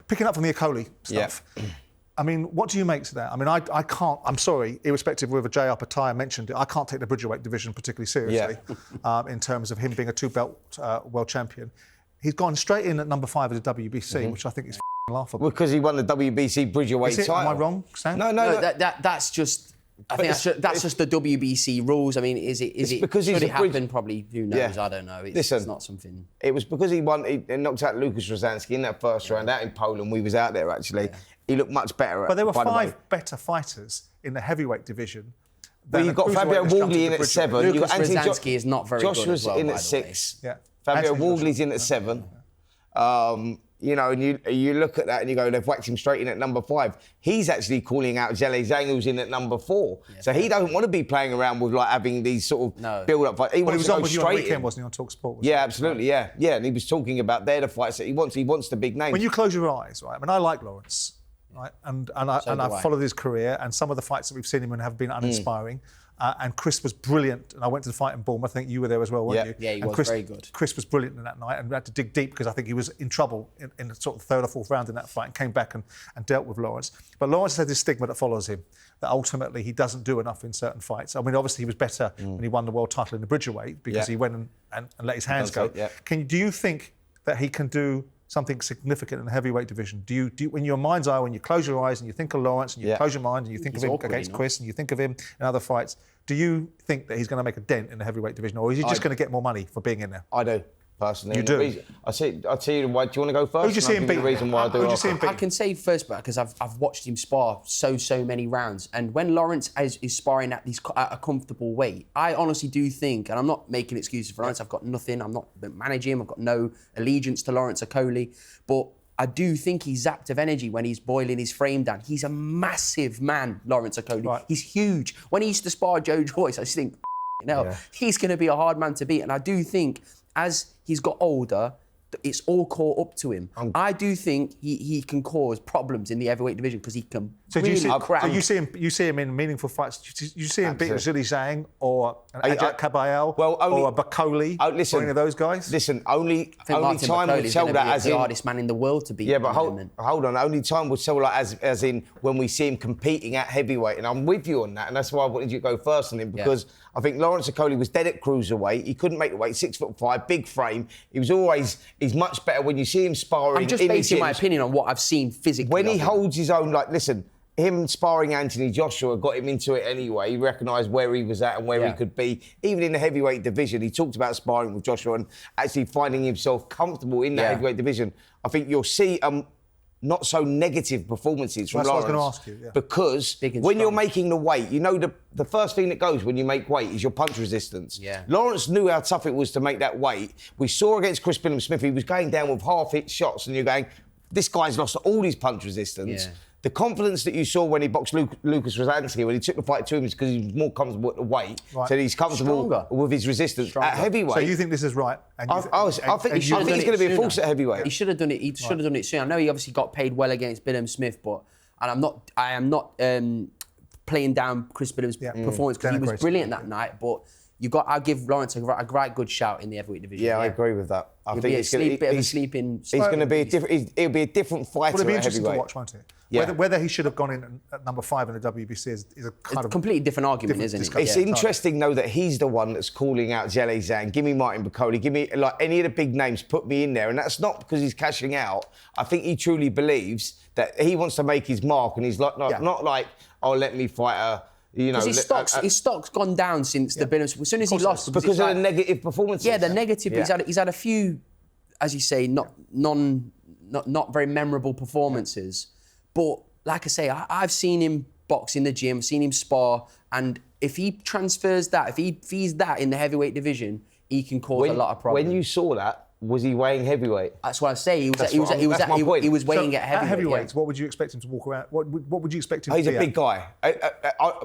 picking up from the Okoli stuff. Yeah. I mean, what do you make to that? I mean, I can't. I'm sorry, irrespective of whether J.R. Pattaya mentioned it, I can't take the Bridgerweight division particularly seriously in terms of him being a two-belt world champion. He's gone straight in at number 5 as a WBC, which I think is laughable. Because he won the WBC Bridgerweight title. Am I wrong, Sam? No, that's just. I think that's just the WBC rules. I mean, is it because should it happen? Probably, who knows? Yeah. I don't know. Listen, it's not something. It was because he knocked out Lucas Rozansky in that first round out in Poland. We was out there, actually. Yeah. He looked much better. But there were 5 better fighters in the heavyweight division. Well, you've got Fabio Wardley in at 7. Lucas Rozansky is not very good Joshua's as well, in by at the 6. way. Yeah. Fabio Wardley's in at 7. You know, and you look at that and you go, they've whacked him straight in at number 5. He's actually calling out Zhale Zhang, who's in at number 4. Yeah, so he doesn't want to be playing around with, like, having these sort of build-up fights. He was on with you on the weekend, wasn't he, on talkSPORT? Yeah, absolutely, yeah. Yeah, and he was talking about they're the fights that he wants. He wants the big names. When you close your eyes, right, I mean, I like Lawrence, right, and I've followed his career, and some of the fights that we've seen him in have been uninspiring. And Chris was brilliant, and I went to the fight in Bournemouth. I think you were there as well, weren't you? Yeah, he was very good. Chris was brilliant in that night, and we had to dig deep because I think he was in trouble in the sort of 3rd or 4th round in that fight, and came back and dealt with Lawrence. But Lawrence has this stigma that follows him, that ultimately he doesn't do enough in certain fights. I mean, obviously he was better when he won the world title in the Bridgerweight because he went and let his hands go. Do you think that he can do something significant in the heavyweight division? Do you, in your mind's eye, when you close your eyes and you think of Lawrence and you close your mind and you think of him against Chris and you think of him in other fights, do you think that he's going to make a dent in the heavyweight division, or is he just going to get more money for being in there? I do, personally. You do? I'll tell you why. Do you want to go first? Who do you see him beat? The reason why I do. I can say first, because I've watched him spar so many rounds, and when Lawrence is sparring at a comfortable weight, I honestly do think, and I'm not making excuses for Lawrence. I've got nothing. I'm not managing him. I've got no allegiance to Lawrence Okoli, but I do think he's zapped of energy when he's boiling his frame down. He's a massive man, Lawrence Okoli. Right. He's huge. When he used to spar Joe Joyce, I just think, he's going to be a hard man to beat. And I do think as he's got older, it's all caught up to him. I do think he can cause problems in the heavyweight division because he can crack. So you see him in meaningful fights. You see him beat Zhale Zhang or an Ajak Kabayel or a Bakoli or any of those guys? Listen, only time will tell that as the hardest man in the world to beat. Yeah, but hold on. Only time will tell that as in when we see him competing at heavyweight. And I'm with you on that. And that's why I wanted you to go first on him because I think Lawrence Okoli was dead at cruiserweight. He couldn't make the weight, 6'5", big frame. He's much better when you see him sparring. I'm just basing my opinion on what I've seen physically. When he holds his own, like, listen, him sparring Anthony Joshua got him into it anyway. He recognised where he was at and where he could be. Even in the heavyweight division, he talked about sparring with Joshua and actually finding himself comfortable in that heavyweight division. I think you'll see not so negative performances from Lawrence. That's what I was going to ask you. Because when you're making the weight, you know the first thing that goes when you make weight is your punch resistance. Yeah. Lawrence knew how tough it was to make that weight. We saw against Chris Smith, he was going down with half-hit shots and you're going, this guy's lost all his punch resistance. Yeah. The confidence that you saw when he boxed Lucas Rozansky, when he took the fight to him, is because he was more comfortable at the weight. Right. So he's comfortable with his resistance at heavyweight. So you think this is right? I think he's going to be a force at heavyweight. He should have done it. He should have done it soon. I know he obviously got paid well against Bilham Smith, but I am not playing down Chris Bilham's performance because he was brilliant that night. But I'll give Lawrence a great good shout in the heavyweight division. Yeah, I agree with that. I think he's going to be a different. He'll be a different fighter. It'll be interesting to watch, won't it? Yeah. Whether he should have gone in at number 5 in the WBC is a kind of completely different argument, isn't it? It's interesting though that he's the one that's calling out Zhale Zhang. Give me Martin Bakoli. Give me like any of the big names. Put me in there, and that's not because he's cashing out. I think he truly believes that he wants to make his mark, and he's not like, oh, let me fight a. You know, his stock's gone down since the Bilham. As soon as he lost, because of the negative performances. Yeah, the negative. Yeah. He's had a few, as you say, not very memorable performances. But like I say, I've seen him box in the gym, seen him spar, and if he transfers that, if he's that in the heavyweight division, he can cause a lot of problems. When you saw that, was he weighing heavyweight? That's what I say. He was weighing at heavyweight. At heavyweight, what would you expect him to walk around? What would you expect him to be? He's a big guy.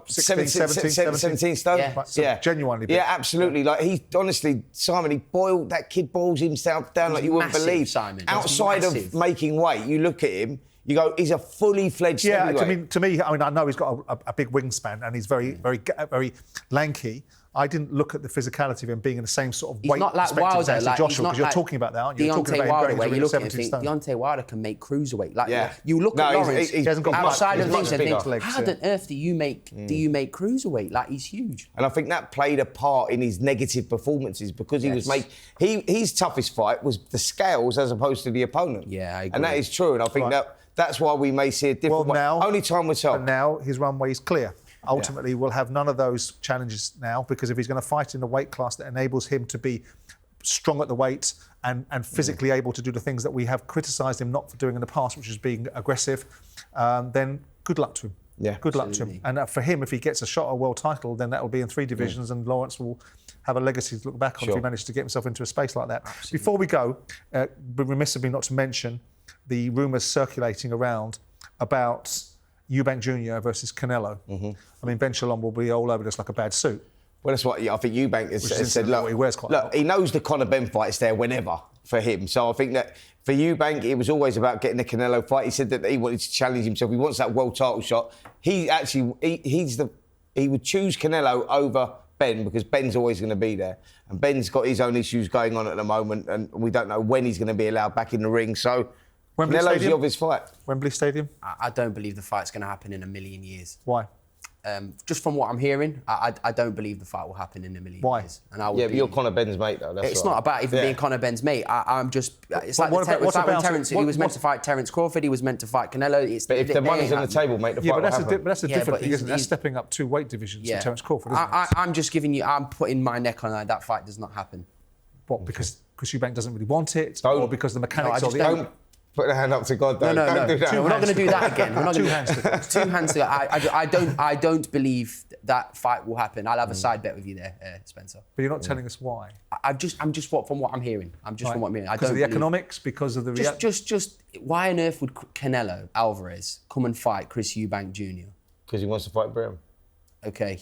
17 stone. Yeah. Genuinely big. Yeah, absolutely. Like Simon, he boiled that kid, boils himself down like you wouldn't believe. Simon. Outside of making weight, you look at him. You go, he's a fully fledged heavyweight. To me, I know he's got a big wingspan and he's very lanky. I didn't look at the physicality of him being in the same sort of weight not like perspective Wilder, as like, Joshua, because you're like talking about that, aren't you? You're talking Deontay about Wilder, him where going you to look at it 17 and think stone. Deontay Wilder can make cruiserweight. Like, Yeah. you look No, at he's- Lawrence he hasn't got much- outside of he's things much and think, bigger. how on earth do you make cruiserweight? Like, he's huge. And I think that played a part in his negative performances because he was Yes. his toughest fight was the scales as opposed to the opponent. Yeah, I agree. And that is true. And I think that's why we may see a different way. now, Only time will tell. But now his runway is clear. Ultimately, we'll have none of those challenges now, because if he's going to fight in a weight class that enables him to be strong at the weight and physically able to do the things that we have criticised him not for doing in the past, which is being aggressive, then good luck to him. Yeah, good luck to him. And for him, if he gets a shot at a world title, then that will be in 3 divisions, and Lawrence will have a legacy to look back on if he managed to get himself into a space like that. Absolutely. Before we go, but remiss of me not to mention the rumours circulating around about Eubank Jr. versus Canelo. I mean, Ben Shalom will be all over this like a bad suit. Well, that's what I think Eubank has said. Look, he wears quite a lot. He knows the Conor Benn fight's there whenever for him. So I think that for Eubank, it was always about getting the Canelo fight. He said that he wanted to challenge himself. He wants that world title shot. He would choose Canelo over Ben because Ben's always going to be there. And Ben's got his own issues going on at the moment, and we don't know when he's going to be allowed back in the ring. So Wembley Canelo's Stadium? the obvious fight. Wembley Stadium? I don't believe the fight's going to happen in a million years. Why? Just from what I'm hearing, I don't believe the fight will happen in a million Why? years. And I would But you're Conor Benn's mate, though. That's It's right. not about even being Conor Benn's mate. I'm just. It's like, what it's like when about Terence. He was meant to fight Terence Crawford. He was meant to fight Canelo. But if the money's on the table, mate, the Yeah, fight but will that's happen. that's a Yeah, different but thing, isn't it? That's he's- stepping up 2 weight divisions for Terence Crawford, isn't it? I'm just giving you. I'm putting my neck on that fight does not happen. What, because Chris Eubank doesn't really want it, Don't. or because the mechanics I of just the Don't put a hand up to God, though. No. Don't do that. We're not going to do that again. We're not 2 gonna- hands to God. 2 hands to God. I don't believe that fight will happen. I'll have a side bet with you there, Spencer. But you're not telling us why. I'm just from what I'm hearing. I'm just from what I'm hearing. I Because don't of the believe- economics, because of the Just why on earth would Canelo Alvarez come and fight Chris Eubank Jr.? Because he wants to fight Britain. Okay.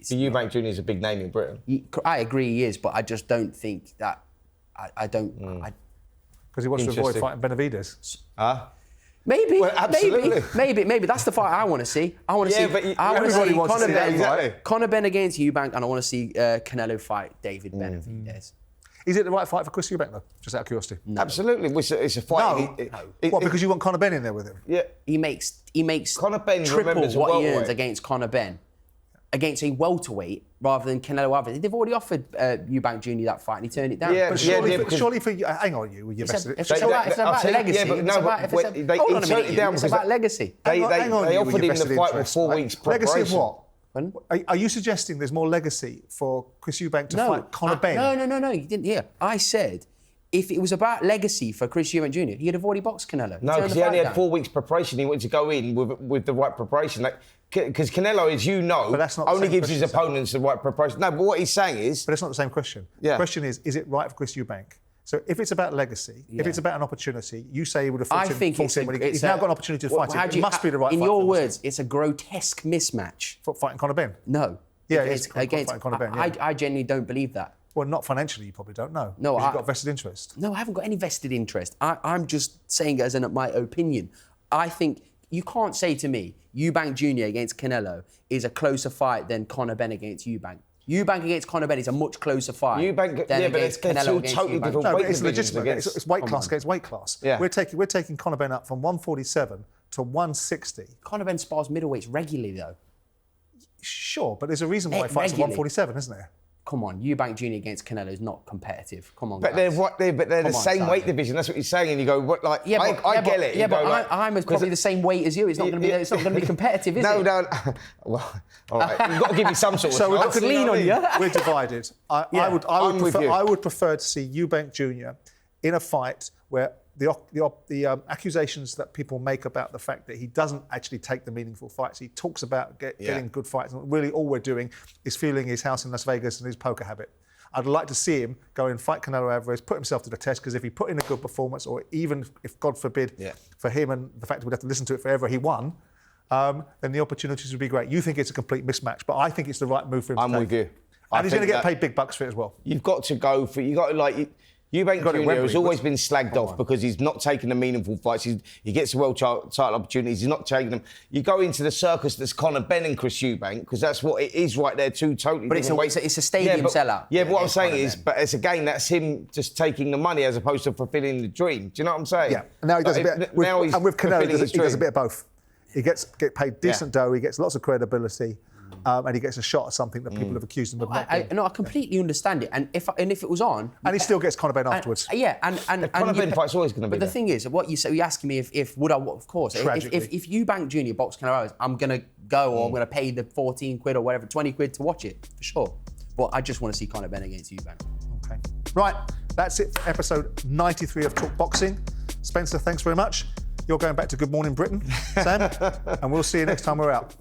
So Eubank Jr. is a big name in Britain. I agree he is, but I just don't think that. I don't. Because he wants to avoid Interesting. fighting Benavides. Maybe, Well, absolutely. maybe that's the fight I want to see. I want to Yeah, see. but I want to everybody see wants to Conor see that, Benn, exactly. Conor Benn against Eubank, and I want to see Canelo fight David Benavides. Is it the right fight for Chris Eubank, though? Just out of curiosity. Absolutely. It's a fight. What, because you want Conor Benn in there with him? Yeah. He makes Conor Benn triple remembers a what he welterweight. earns against Conor Benn, against a welterweight rather than Canelo Alvarez. They've already offered Eubank Jr. that fight and he turned it down. Yeah, But surely for you, hang on, you with your vested It's interest. about legacy. Yeah, but It's no, about- if but it's a- they hold on a turned minute, it down it's because about legacy. They Hang on, you with offered your him the vested fight with interest, 4 right? weeks preparation. Legacy of what? Pardon? Are you suggesting there's more legacy for Chris Eubank to fight Conor Benn? No, you didn't hear. I said if it was about legacy for Chris Eubank Jr., he'd have already boxed Canelo. No, because he only had 4 weeks preparation. He wanted to go in with the right preparation. Because Canelo, as you know, But that's not the only same gives his question, opponents the right preparation. No, but what he's saying is... But it's not the same question. Yeah. The question is it right for Chris Eubank? So if it's about legacy, if it's about an opportunity, you say he would have fought I think him it's when he's now got an opportunity to fight how him. do It must be the right in fight your for him, words, it's a grotesque mismatch. for fighting Conor Benn. No. Yeah, Against- it's fighting Conor Benn, yeah. I genuinely don't believe that. Well, not financially, you probably don't know. No, because you've I- got vested interest. No, I haven't got any vested interest. I'm just saying it as my opinion. I think you can't say to me, Eubank Jr. against Canelo is a closer fight than Conor Benn against Eubank. Eubank against Conor Benn is a much closer fight Eubank, than yeah, but against they're Canelo two against totally Eubank. different No, but weight it's divisions legitimate. against- It's weight class against weight class. Yeah. We're taking Conor Benn up from 147 to 160. Conor Benn spars middleweights regularly, though. Sure, but there's a reason why he fights at Regularly. 147, isn't there? Come on, Eubank Jr. against Canelo is not competitive. Come on, But guys. they're right there, but they're the Come on, same weight Sergeant. division. That's what he's saying, and you go, what? Like, Yeah, but, I get it. Yeah, You go, but like, I'm probably the same weight as you. It's not going to be. It's not going to be competitive, is it? No. Well, all right. You've got to give me some sort of. So chance, could you know lean what I on mean? you. We're divided. I I'm with you. would prefer to see Eubank Jr. in a fight where the accusations that people make about the fact that he doesn't actually take the meaningful fights. He talks about getting good fights, and really all we're doing is fueling his house in Las Vegas and his poker habit. I'd like to see him go and fight Canelo Alvarez, put himself to the test, because if he put in a good performance, or even if, God forbid, for him and the fact that we'd have to listen to it forever, he won, then the opportunities would be great. You think it's a complete mismatch, but I think it's the right move for him to take. I'm with you. And he's going to get paid big bucks for it as well. You've got to go for. You got to like. Eubank got it Jr. Wembley, has always been slagged off because he's not taking the meaningful fights. He gets the world title opportunities. He's not taking them. You go into the circus that's Conor Benn and Chris Eubank, because that's what it is right there, two totally But different weights. it's a stadium sellout. Yeah, but what I'm saying is, but it's again, that's him just taking the money as opposed to fulfilling the dream. Do you know what I'm saying? Yeah. Now he does a bit. And with Canelo, he does a bit of both. He gets paid decent dough. He gets lots of credibility. And he gets a shot at something that people have accused him of not doing. I completely understand it. And if it was on, and he still gets Conor Benn afterwards. And Conor Benn fight's always going to be. But the thing is, what you say, you're asking me if would I? Of course, if Eubank Jr. boxed Canelo, I'm going to go, or I'm going to pay the 14 quid or whatever, 20 quid to watch it for sure. But I just want to see Conor Benn against Eubank. Okay. Right. That's it for episode 93 of Talk Boxing. Spencer, thanks very much. You're going back to Good Morning Britain, Sam, and we'll see you next time we're out.